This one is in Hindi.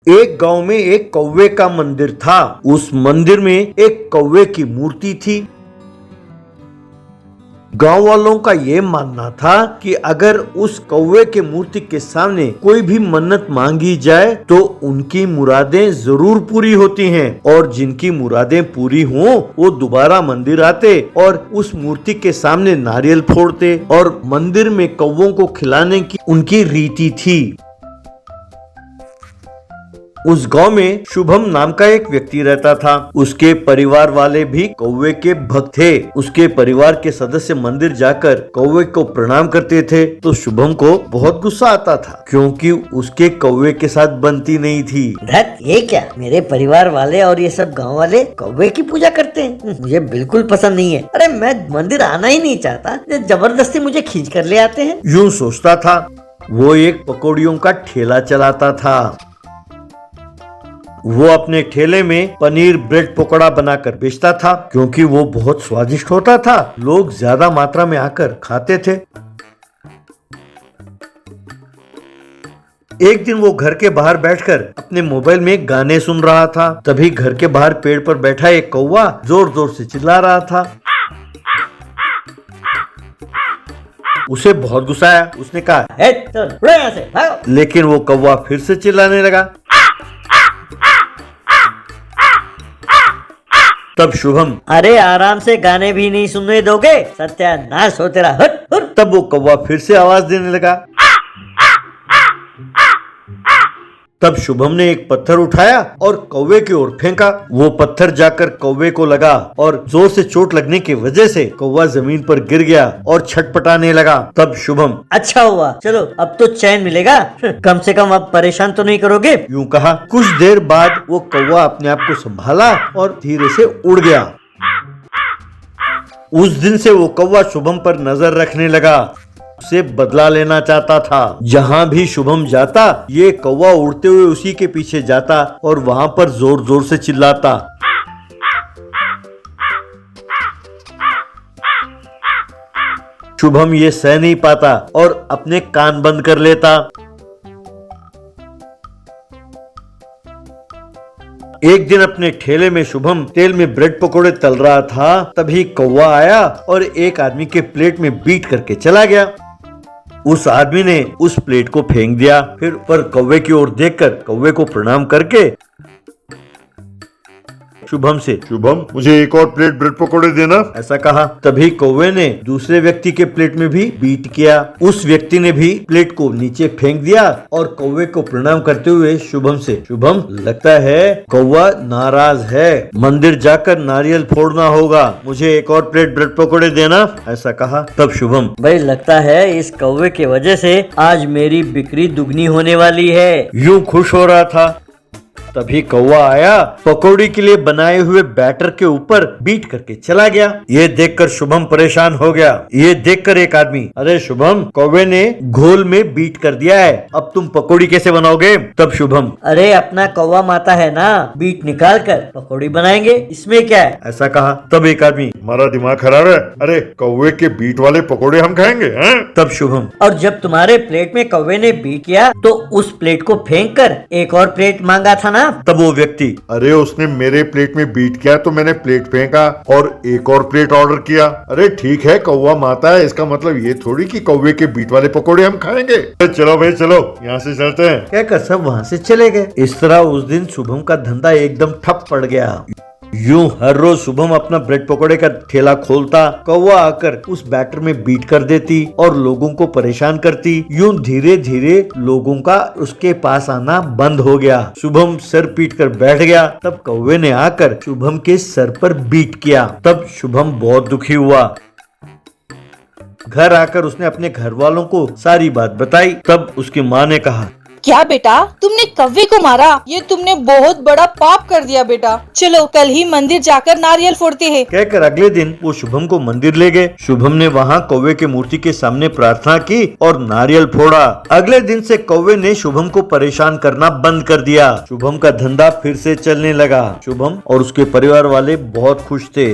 एक गांव में एक कौवे का मंदिर था। उस मंदिर में एक कौवे की मूर्ति थी। गांव वालों का ये मानना था कि अगर उस कौवे के मूर्ति के सामने कोई भी मन्नत मांगी जाए तो उनकी मुरादें जरूर पूरी होती हैं, और जिनकी मुरादें पूरी हों वो दोबारा मंदिर आते और उस मूर्ति के सामने नारियल फोड़ते, और मंदिर में कौवों को खिलाने की उनकी रीति थी। उस गांव में शुभम नाम का एक व्यक्ति रहता था। उसके परिवार वाले भी कौवे के भक्त थे। उसके परिवार के सदस्य मंदिर जाकर कौवे को प्रणाम करते थे तो शुभम को बहुत गुस्सा आता था, क्योंकि उसके कौवे के साथ बनती नहीं थी। धत, ये क्या, मेरे परिवार वाले और ये सब गांव वाले कौवे की पूजा करते हैं, मुझे बिल्कुल पसंद नहीं है। अरे मैं मंदिर आना ही नहीं चाहता, जबरदस्ती मुझे खींच कर ले आते हैं। यूं सोचता था। वो एक पकौड़ियों का ठेला चलाता था। वो अपने ठेले में पनीर ब्रेड पकौड़ा बनाकर बेचता था, क्योंकि वो बहुत स्वादिष्ट होता था। लोग ज्यादा मात्रा में आकर खाते थे। एक दिन वो घर के बाहर बैठकर अपने मोबाइल में गाने सुन रहा था। तभी घर के बाहर पेड़ पर बैठा एक कौवा जोर जोर से चिल्ला रहा था। उसे बहुत गुस्सा आया। उसने कहा, उड़ो यहाँ से, भागो। लेकिन वो कौवा फिर से चिल्लाने लगा। तब शुभम, अरे आराम से गाने भी नहीं सुनने दोगे, सत्यानाश हो तेरा, हट हट। तब वो कौवा फिर से आवाज देने लगा। तब शुभम ने एक पत्थर उठाया और कौवे की ओर फेंका। वो पत्थर जाकर कौवे को लगा और जोर से चोट लगने की वजह से कौवा जमीन पर गिर गया और छटपटाने लगा। तब शुभम, अच्छा हुआ, चलो अब तो चैन मिलेगा, कम से कम अब परेशान तो नहीं करोगे। यूं कहा। कुछ देर बाद वो कौवा अपने आप को संभाला और धीरे से उड़ गया। उस दिन से वो कौवा शुभम पर नजर रखने लगा, उसे बदला लेना चाहता था। जहाँ भी शुभम जाता ये कौवा उड़ते हुए उसी के पीछे जाता और वहाँ पर जोर जोर से चिल्लाता। शुभम ये सह नहीं पाता और अपने कान बंद कर लेता। एक दिन अपने ठेले में शुभम तेल में ब्रेड पकोड़े तल रहा था। तभी कौवा आया और एक आदमी के प्लेट में बीट करके चला गया। उस आदमी ने उस प्लेट को फेंक दिया। फिर पर कौवे की ओर देखकर कौवे को प्रणाम करके शुभम से, शुभम मुझे एक और प्लेट ब्रेड पकोड़े देना, ऐसा कहा। तभी कौवे ने दूसरे व्यक्ति के प्लेट में भी बीट किया। उस व्यक्ति ने भी प्लेट को नीचे फेंक दिया और कौवे को प्रणाम करते हुए शुभम से, शुभम लगता है कौवा नाराज है, मंदिर जाकर नारियल फोड़ना होगा, मुझे एक और प्लेट ब्रेड पकोड़े देना, ऐसा कहा। तब शुभम, भाई लगता है इस कौवे की वजह से आज मेरी बिक्री दुगनी होने वाली है, यूं खुश हो रहा था। तभी कौवा आया, पकौड़ी के लिए बनाए हुए बैटर के ऊपर बीट करके चला गया। ये देखकर शुभम परेशान हो गया। ये देखकर एक आदमी, अरे शुभम, कौवे ने घोल में बीट कर दिया है, अब तुम पकौड़ी कैसे बनाओगे? तब शुभम, अरे अपना कौवा माता है ना, बीट निकाल कर पकौड़ी बनाएंगे, इसमें क्या है, ऐसा कहा। तब एक आदमी, हमारा दिमाग खराब है, अरे कौवे के बीट वाले पकौड़े हम खाएंगे हैं? तब शुभम, और जब तुम्हारे प्लेट में कौवे ने बीट किया तो उस प्लेट को फेंक कर एक और प्लेट मांगा था ना। तब वो व्यक्ति, अरे उसने मेरे प्लेट में बीट किया तो मैंने प्लेट फेंका और एक और प्लेट ऑर्डर किया। अरे ठीक है, कौवा माता है, इसका मतलब ये थोड़ी कि कौवे के बीट वाले पकौड़े हम खाएंगे। चलो भाई चलो, यहाँ से चलते हैं, कहकर सब वहाँ से चले गए। इस तरह उस दिन शुभम का धंधा एकदम ठप पड़ गया। यूं हर रोज शुभम अपना ब्रेड पकोड़े का ठेला खोलता, कौवा आकर उस बैटर में बीट कर देती और लोगों को परेशान करती। यूं धीरे धीरे लोगों का उसके पास आना बंद हो गया। शुभम सर पीट कर बैठ गया। तब कौवे ने आकर शुभम के सर पर बीट किया। तब शुभम बहुत दुखी हुआ। घर आकर उसने अपने घर वालों को सारी बात बताई। तब उसकी माँ ने कहा, क्या बेटा, तुमने कौवे को मारा? ये तुमने बहुत बड़ा पाप कर दिया बेटा। चलो कल ही मंदिर जाकर नारियल फोड़ते हैं। कहकर अगले दिन वो शुभम को मंदिर ले गए। शुभम ने वहाँ कौवे के मूर्ति के सामने प्रार्थना की और नारियल फोड़ा। अगले दिन से कौवे ने शुभम को परेशान करना बंद कर दिया। शुभम का धंधा फिर से चलने लगा। शुभम और उसके परिवार वाले बहुत खुश थे।